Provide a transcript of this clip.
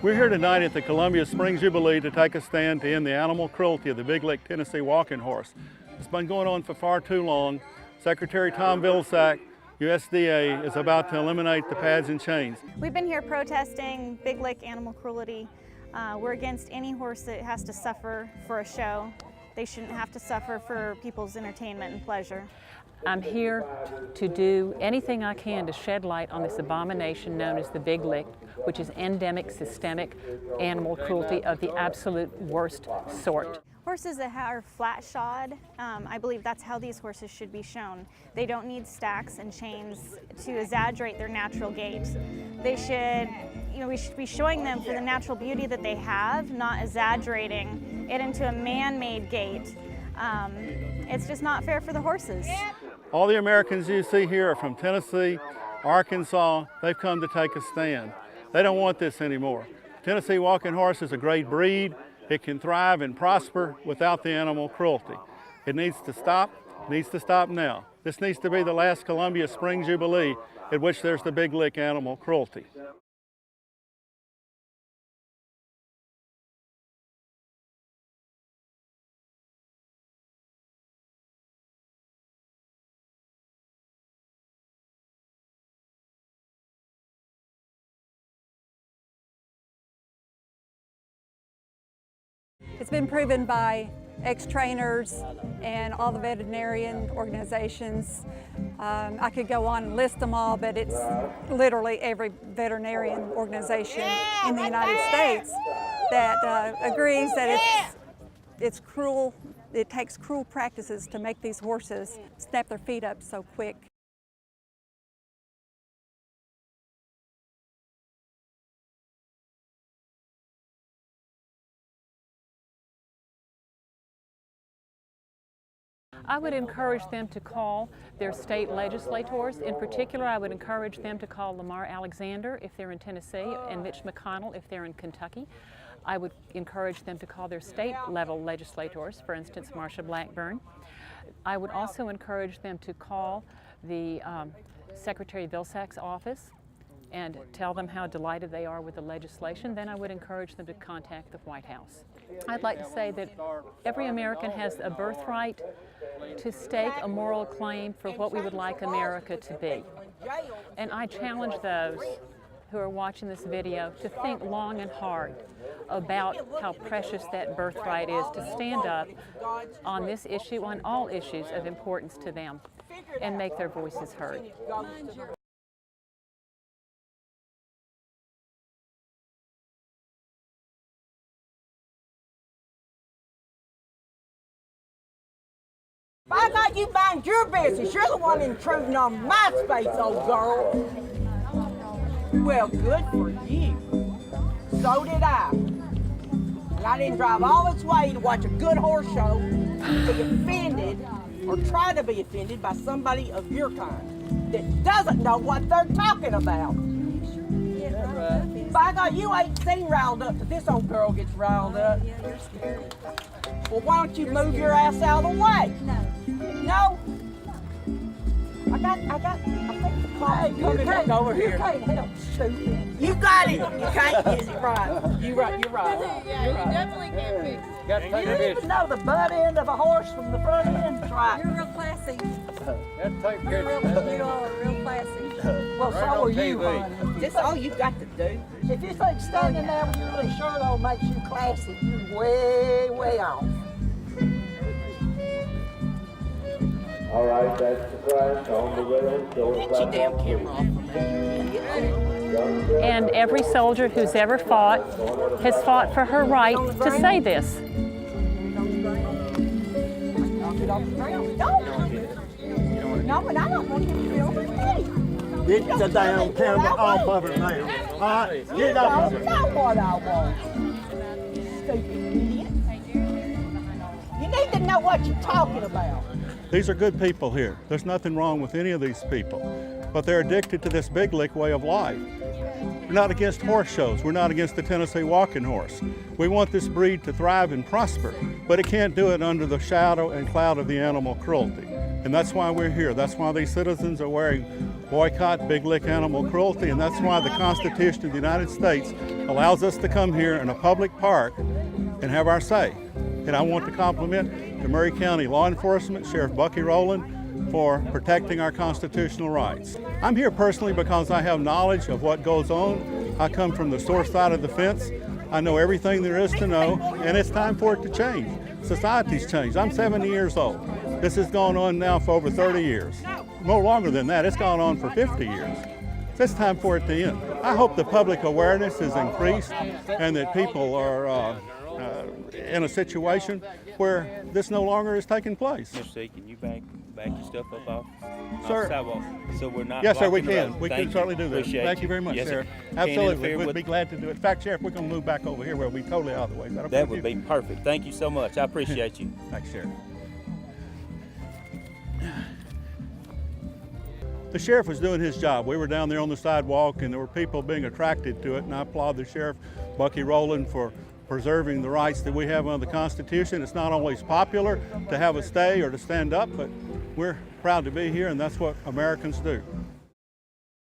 We're here tonight at the Columbia Spring Jubilee to take a stand to end the animal cruelty of the Big Lick Tennessee walking horse. It's been going on for far too long. Secretary Tom Vilsack, USDA, is about to eliminate the pads and chains. We've been here protesting Big Lick animal cruelty. We're against any horse that has to suffer for a show. They shouldn't have to suffer for people's entertainment and pleasure. I'm here to do anything I can to shed light on this abomination known as the Big Lick, which is endemic, systemic animal cruelty of the absolute worst sort. Horses that are flat shod, I believe that's how these horses should be shown. They don't need stacks and chains to exaggerate their natural gait. They should, we should be showing them for the natural beauty that they have, not exaggerating it into a man-made gait. It's just not fair for the horses. All the Americans you see here are from Tennessee, Arkansas. They've come to take a stand. They don't want this anymore. Tennessee walking horse is a great breed. It can thrive and prosper without the animal cruelty. It needs to stop now. This needs to be the last Columbia Spring Jubilee at which there's the Big Lick animal cruelty. It's been proven by ex-trainers and all the veterinarian organizations. I could go on and list them all, but it's literally every veterinarian organization in the United States that agrees that it's cruel. It takes cruel practices to make these horses snap their feet up so quick. I would encourage them to call their state legislators. In particular, I would encourage them to call Lamar Alexander if they're in Tennessee and Mitch McConnell if they're in Kentucky. I would encourage them to call their state level legislators, for instance, Marsha Blackburn. I would also encourage them to call the Secretary Vilsack's office and tell them how delighted they are with the legislation. Then I would encourage them to contact the White House. I'd like to say that every American has a birthright to stake a moral claim for what we would like America to be. And I challenge those who are watching this video to think long and hard about how precious that birthright is, to stand up on this issue, on all issues of importance to them, and make their voices heard. By God, you mind your business. You're the one intruding on my space, old girl. Well, good for you. So did I. And I didn't drive all this way to watch a good horse show, be offended, or try to be offended by somebody of your kind that doesn't know what they're talking about. By God, you ain't seen riled up, but this old girl gets riled up. Well, why don't you move your ass out of the way? No? I think coming back over here. You can't help stupid. You got it. You can't get it right. You're right. You definitely can't fix it. You don't even know the butt end of a horse from the front end. That's right. You're real classy. You are real classy. Well, so are you, honey. That's all you got to do. If you think standing there with your little shirt on makes you classy, you're way, way off. All right, that's the price on the rail. Get your damn camera off of me. And every soldier who's ever fought has fought for her right to say this. No, but I don't want him to be over me. Get the damn camera off of it now. All right, get off of it. You know what I want. Stupid idiot. You need to know what you're talking about. These are good people here. There's nothing wrong with any of these people, but they're addicted to this Big Lick way of life. We're not against horse shows. We're not against the Tennessee walking horse. We want this breed to thrive and prosper, but it can't do it under the shadow and cloud of the animal cruelty. And that's why we're here. That's why these citizens are wearing boycott big lick animal cruelty, and that's why the Constitution of the United States allows us to come here in a public park and have our say. And I want to compliment the Maury County Law Enforcement, Sheriff Bucky Rowland, for protecting our constitutional rights. I'm here personally because I have knowledge of what goes on. I come from the source side of the fence. I know everything there is to know, and it's time for it to change. Society's changed. I'm 70 years old. This has gone on now for over 30 years. No longer than that, it's gone on for 50 years. So it's time for it to end. I hope the public awareness is increased and that people are in a situation where this no longer is taking place. Mr. C, can you back your stuff up off Sir. the sidewalk so we're not Yes, sir, we blocking the can. road? We Thank can certainly do that. Appreciate Thank you very much, Yes, Sheriff. Can't Absolutely. interfere We'd with- be glad to do it. In fact, Sheriff, we're going to move back over here where we'll be totally out of the way. Is that okay That with would you? be perfect. Thank you so much. I appreciate you. Thanks, Sheriff. The sheriff was doing his job. We were down there on the sidewalk and there were people being attracted to it, and I applaud the Sheriff, Bucky Rowland, for preserving the rights that we have under the Constitution. It's not always popular to have a stay or to stand up, but we're proud to be here, and that's what Americans do.